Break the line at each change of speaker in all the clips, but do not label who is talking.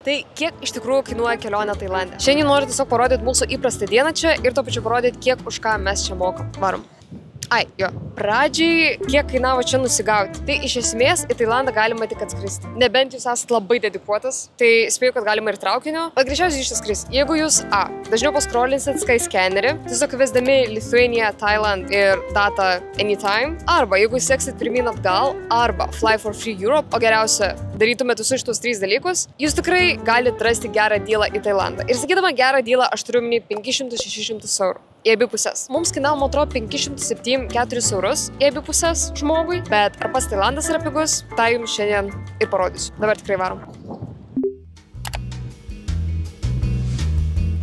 Tai kiek iš tikrųjų kainuoja kelionė Tailande? Šiandien noriu tiesiog parodyti mūsų įprastą dieną čia ir tuo pačiu parodyti, kiek už ką mes čia mokam. Varom. Pradžiai, kiek kainavo čia nusigauti. Tai iš esmės į Tailandą galima tik atskristi. Nebent jūs esate labai dedikuotas, tai spėju, kad galima ir traukiniu, bet greičiausiai jūs atskristi. Jeigu jūs dažniau paskrolinsit Skyscannerį, tiesiog vesdami Lithuania, Thailand ir data anytime, arba jeigu jūs seksit pirmyn atgal, arba Fly for Free Europe, o geriausia darytumėt visus šitus 3 dalykus, jūs tikrai galite rasti gerą dealą į Tailandą. Ir sakydama gerą dealą, aš turiu minį 500-600 eurų. Į abi pusės. Mums kainavo, man atrodo, 574 eurus į abi pusės žmogui, bet ar pats Tailandas yra pigus, tai jums šiandien ir parodysiu. Dabar tikrai varom.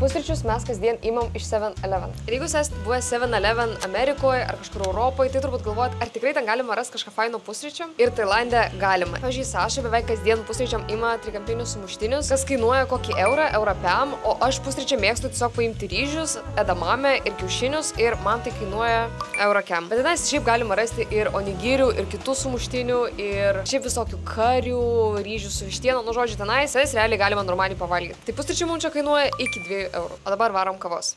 Pusryčius mes kasdien imam iš 7-Eleven. Ir jeigu jūs esate buvę 7-Eleven Amerikoje ar kažkur Europoje, tai turbūt galvojat, ar tikrai ten galima rasti kažką faino pusryčiam? Ir Tailande galima. Pavyzdžiui, Saša beveik kasdien pusryčiam ima trikampinius sumuštinius, kas kainuoja kokį eurą pem, o aš pusryčiam mėgstu tiesiog paimti ryžius, edamame ir kiaušinius ir man tai kainuoja eurą kem. Bet tenais šiaip galima rasti ir onigirių, ir kitų sumuštinių, ir šiaip visokių karių, ryžių su vištiena, nu žodžiu, tenais realiai galima normaliai pavalgyti. Tai pusryčiai mums čia kainuoja iki 2 eurų. O dabar varom kavos.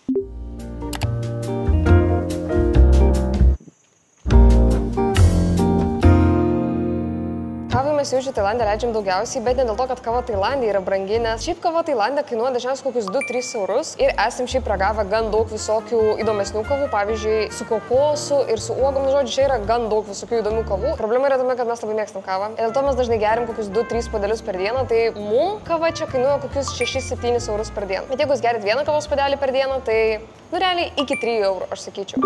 Kavai mes jau čia Tailande leidžiam daugiausiai, bet ne dėl to, kad kava Tailande yra brangi, nes šiaip kava Tailande kainuoja dažniausiai kokius 2-3 eurus ir esam šiaip ragavę gan daug visokių įdomesnių kavų, pavyzdžiui, su kokosu ir su uogom, žodžiu, čia yra gan daug visokių įdomių kavų. Problema yra tame, kad mes labai mėgstam kavą ir dėl to mes dažnai geriam kokius 2-3 puodelius per dieną, tai mum kava čia kainuoja kokius 6-7 eurus per dieną. Bet jeigu jūs gerit vieną kavos puodelį per dieną, tai, nu realiai iki 3 eurų, aš sakyčiau.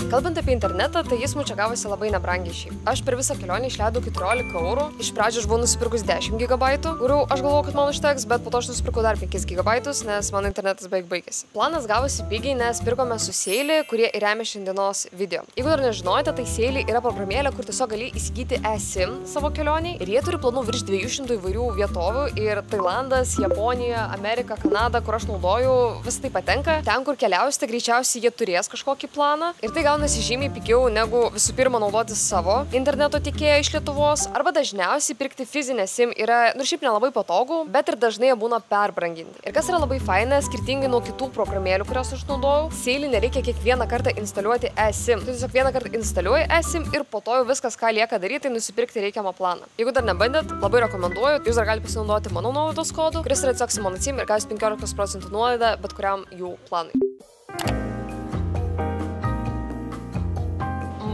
Kalbant apie internetą, tai jis mums čia gavosi labai nebrangiai šiaip. Aš per visą kelionę išleidau 14 eurų. Iš pradžių aš buvau nusipirkus 10 gigabaitų, kurių aš galvojau, kad man užteks, bet po to aš nusipirkau dar 5 gigabaitus, nes mano internetas beveik baigėsi. Planas gavosi pigiai, nes pirkome su Seili, kurie įremia šiandienos video. Jeigu dar nežinojote, tai Seili yra programėlė, kur tiesiog gali įsigyti eSIM savo kelioniai ir jie turi planų virš 200 įvairių vietovių ir Tailandas, Japonija, Amerika, Kanada, kur aš naudoju, vis tai patenka. Ten, kur keliausite, greičiausiai jie turės kažkokį planą ir tai gaunasi žymiai pigiau negu visų pirma naudoti savo interneto tiekėją iš Lietuvos, arba dažniausiai pirkti fizinę SIM yra, nu šiaip nelabai patogu, bet ir dažnai jie būna perbranginti. Ir kas yra labai faina, skirtingai nuo kitų programėlių, kurias aš naudojau, Seili nereikia kiekvieną kartą instaliuoti eSIM. Tu tiesiog vieną kartą instaliuoji eSIM ir po to jau viskas, ką lieka daryti, tai nusipirkti reikiamą planą. Jeigu dar nebandėt, labai rekomenduoju, jūs dar galite pasinaudoti mano nuolaidos kodu, kuris yra tiesiog su mano SIM ir gaus 15% nuolaidą bet kuriam jų planui.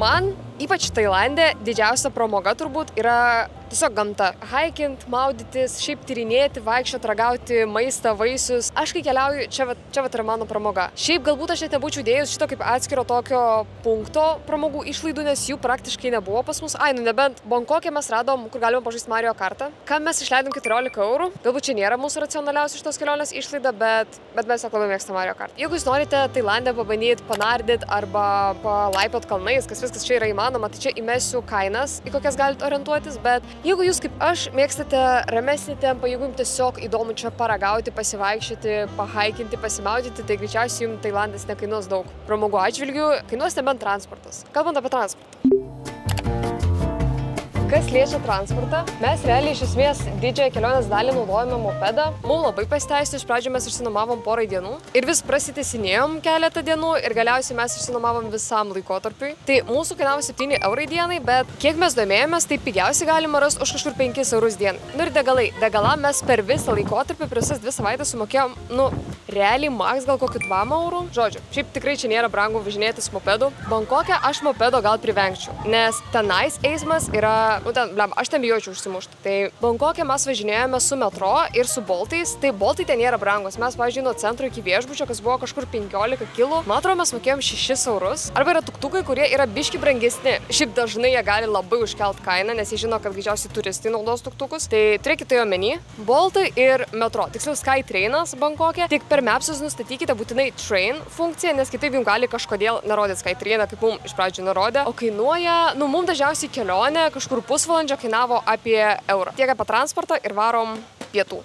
Man, ypač Tailande, didžiausia pramoga turbūt yra tiesiog gamta. Haikint, maudytis, šiaip tyrinėti, vaikščioti, ragauti maistą, vaisius. Aš kai keliauju, čia yra mano pramoga. Šiaip galbūt aš net nebūčiau dėjus šito kaip atskiro tokio punkto pramogų išlaidų, nes jų praktiškai nebuvo pas mus. Ai, nu nebent Bankoke mes radom, kur galime pažaisti Mario kartą. Kam mes išleidom 14 eurų. Galbūt čia nėra mūsų racionaliausia šitos kelionės išlaida, bet mes labai mėgstam Mario kartą. Jeigu jūs norite Tailande pabandyti, panardyti arba palaipiot kalnais, kas viskas čia yra įmanoma, tai čia įmesiu kainas, į kokias galite orientuotis, bet jeigu jūs kaip aš mėgstate ramesnį tempą, jeigu jums tiesiog įdomu čia paragauti, pasivaikščioti, pahaikinti, pasimaudyti, tai greičiausiai jums Tailandas nekainuos daug. Pramogų atžvilgių kainuos nebent transportas. Kalbant apie transportą. Kas liečia transportą, mes realiai iš esmės didžiąją kelionės dalį naudojame mopedą. Mums labai pasiteisino, iš pradžių mes išsinuomavom porai dienų ir vis prasitęsinėjom keletą dienų ir galiausiai mes išsinuomavom visam laikotarpiui. Tai mūsų kainavo 7 eurai dienai, bet kiek mes domėjomės, tai pigiausiai galima rasti už kažkur 5 eurus dienai. Nu ir degalai. Degalam mes per visą laikotarpį, per visas 2 savaitės sumokėjom, nu, realiai maks gal kokiu 2 eurų. Žodžiu, šiaip tikrai čia nėra brangu važinėtis mopedu. Bankoke aš mopedo gal privengčiau, nes tenais eismas yra aš ten bijočiau užsimušti. Tai Bankoke mes važinėjome su metro ir su boltais. Tai boltai ten nėra brangus. Mes, pavyzdžiui, nuo centro iki viešbučio, kas buvo kažkur 15 kilų, man atrodo, mes mokėjom 6 eurus. Arba yra tuktukai, kurie yra biški brangesni. Šiaip dažnai jie gali labai užkelt kainą, nes jie žino, kad greičiausiai turistai naudos tuktukus. Tai turėkite tai omeny. Boltai ir metro. Tiksliau Skytrainas Bankoke. Tik per Mapsus nustatykite būtinai train funkciją, nes kitaip jums gali kažkodėl nerodyti Skytrainą, kaip mums iš pradžių nerodė. O kainuoja, nu, mums dažniausiai kelionė kažkur pusvalandžio kainavo apie eurą. Tiek apie transportą ir varom pietų.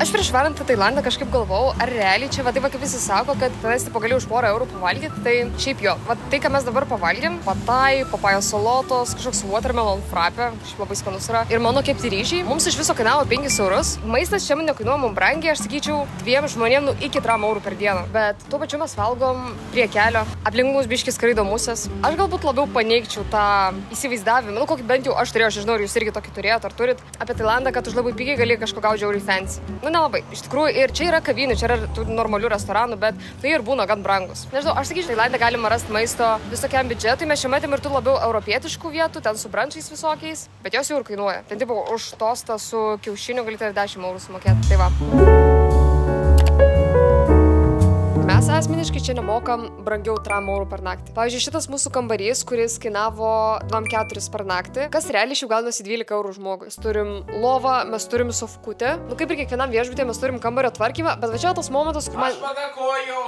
Aš prieš varant į Tailandą kažkaip galvojau, ar realiai čia, va, tai va, kaip visi sako, kad tenais tipo gali už porą eurų pavalgyti, tai šiaip jo. Va, tai, ką mes dabar pavalgėm, patai, papajo salotos, kažkoks watermelon frappe, šiaip labai skanus yra. Ir mano kepti ryžiai, mums iš viso kainavo 5 eurus. Maistas čia man nekainuoja mums brangiai, aš sakyčiau, 2 žmonėm iki 3 eurų per dieną. Bet tuo pačiu mes valgom prie kelio, aplink mus biškis skraido musės. Aš galbūt labiau paneigčiau tą įsivaizdavimą, nu kokį bent jau aš turėjau, aš žinau, ar jūs irgi tokį turėjot, ar turit, apie Tailandą, kad už labai pigiai gali kažko gauti žiauriai fancy. Nu, nelabai. Iš tikrųjų, ir čia yra kavinių, čia yra tų normalių restoranų, bet tai ir būna gan brangus. Nežinau, aš sakyčiau, Tailande galima rasti maisto visokiam biudžetui, mes čia matėm ir tų labiau europietiškų vietų, ten su brančiais visokiais, bet jos jau ir kainuoja. Ten tipo už tostą su kiaušiniu galite ir 10 eurų sumokėti. Tai va. Mes asmeniškai čia nemokam brangiau 3 eurų per naktį. Pavyzdžiui, šitas mūsų kambarys, kuris kainavo 24 per naktį, kas realiai šių gaunasi 12 eurų žmogui. Mes turim lovą, mes turim sofkutę. Nu kaip ir kiekvienam viešbutė, mes turim kambario tvarkymą, bet va čia tas momentas, kur man...
Aš pagakoju!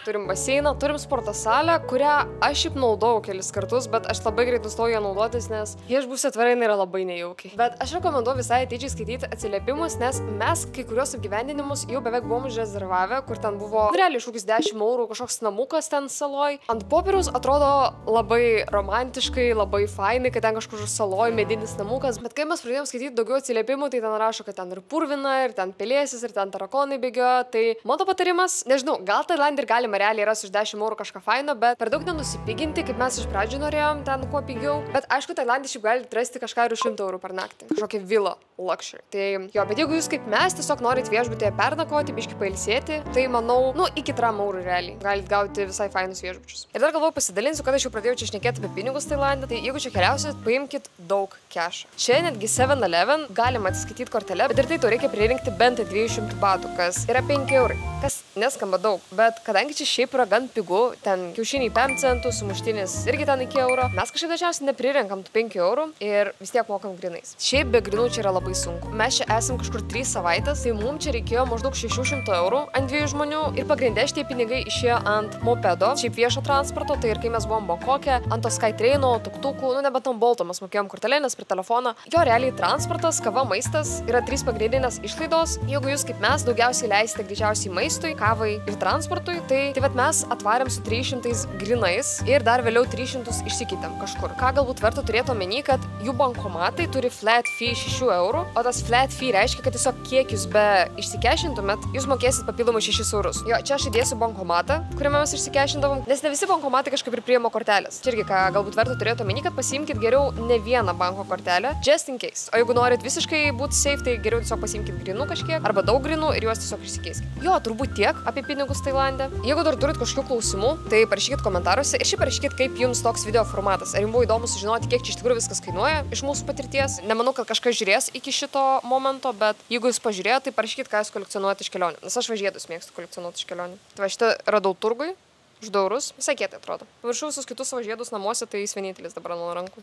Turim baseiną, turim sporto salę, kurią aš šiaip naudojau kelis kartus, bet aš labai greit nustojau ją naudotis, nes viešbučio atvirai yra labai nejaukiai. Bet aš rekomenduoju visai atidžiai skaityti atsiliepimus, nes mes kai kurios apgyvendinimus jau beveik buvom užrezervavę, kur ten buvo realiai iššūkis 10 eurų, kažkoks namukas ten saloj. Ant popieriaus atrodo labai romantiškai, labai fainai, kad ten kažkur saloj medinis namukas, bet kai mes pradėjom skaityti daugiau atsiliepimų, tai ten rašo, kad ten ir purvina, ir ten pelėsis, ir ten tarakonai bėgioja. Tai mano patarimas, nežinau, gal Tailande ir galima realiai ras už 10 eurų kažką faino, bet per daug nenusipiginti, kaip mes iš pradžių norėjom ten kuo pigiau. Bet aišku, Tailande šiaip galite rasti kažką ir už 100 eurų per naktį. Kažkokią vilą luxury. Tai jo, bet jeigu jūs kaip mes tiesiog norit viešbutėje pernakvoti, biškį pailsėti, tai manau, nu, iki 3 eurų realiai galite gauti visai fainus viešbučius. Ir dar galvoju pasidalinsiu, kad aš jau pradėjau čia šnekėti apie pinigus Tailande, tai jeigu čia keliausit, paimkit daug cash'o. Čia netgi 7-Eleven galima atsiskaityti kortelę, bet ir tai to reikia pririnkti bent 200 batų, kas yra 5 eurai. Kas neskamba daug, bet kadangi čia šiaip yra gan pigu, ten kiaušiniai 5 centų, sumuštinis irgi ten iki euro, mes kažkaip dažniausiai neprirenkam tų 5 eurų ir vis tiek mokam grinais. Šiaip be grinų čia yra labai sunku. Mes čia esam kažkur 3 savaitės, tai mums čia reikėjo maždaug 600 eurų ant 2 žmonių ir pagrindė šitie pinigai išėjo ant mopedo, šiaip viešo transporto, tai ir kai mes buvom Bangkoke, ant to Skytraino, tuktukų, nu nebent ant Bolto mes mokėjom kortelėnes prie telefoną. Jo realiai transportas, kava, maistas yra 3 pagrindinės išlaidos. Jeigu jūs kaip mes daugiausiai leisite greičiausiai maistui, kavai ir transportui, tai vat mes atvarėm su 300 grinais ir dar vėliau 300 išsikeitėm kažkur. Ką galbūt verta turėti omeny, kad jų bankomatai turi flat fee 6 eurų, o tas flat fee reiškia, kad tiesiog kiek jūs be išsikešintumėt, jūs mokėsit papildomai 6 eurus. Jo, čia aš įdėsiu bankomatą, kuriame mes išsikešindavom, nes ne visi bankomatai kažkaip ir priima kortelės. Čia irgi, ką galbūt verta turėti omeny, kad pasiimkit geriau ne vieną banko kortelę, just in case. O jeigu norit visiškai būti safe, tai geriau tiesiog pasiimkit grinų kažkiek, arba daug grinų ir juos tiesiog išsikeiskit. Jo, turbūt tiek apie pinigus Tailande. Jeigu dar turit kažkokių klausimų, tai parašykit komentaruose ir šiaip parašykit, kaip jums toks video formatas. Ar jums buvo įdomu sužinoti, kiek čia iš tikrųjų viskas kainuoja iš mūsų patirties. Nemanau, kad kažkas žiūrės iki šito momento, bet jeigu jūs pažiūrėjote, tai parašykit, ką jūs kolekcionuojate iš kelionių. Nes aš važiedus mėgstu kolekcionuoti iš kelionių. Tai va šitą radau turgui, už 2 eurus, visai kietai atrodo. Viršau visus kitus savo žiedus namuose, tai jis vienintelis dabar nuo rankų.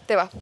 Tai va.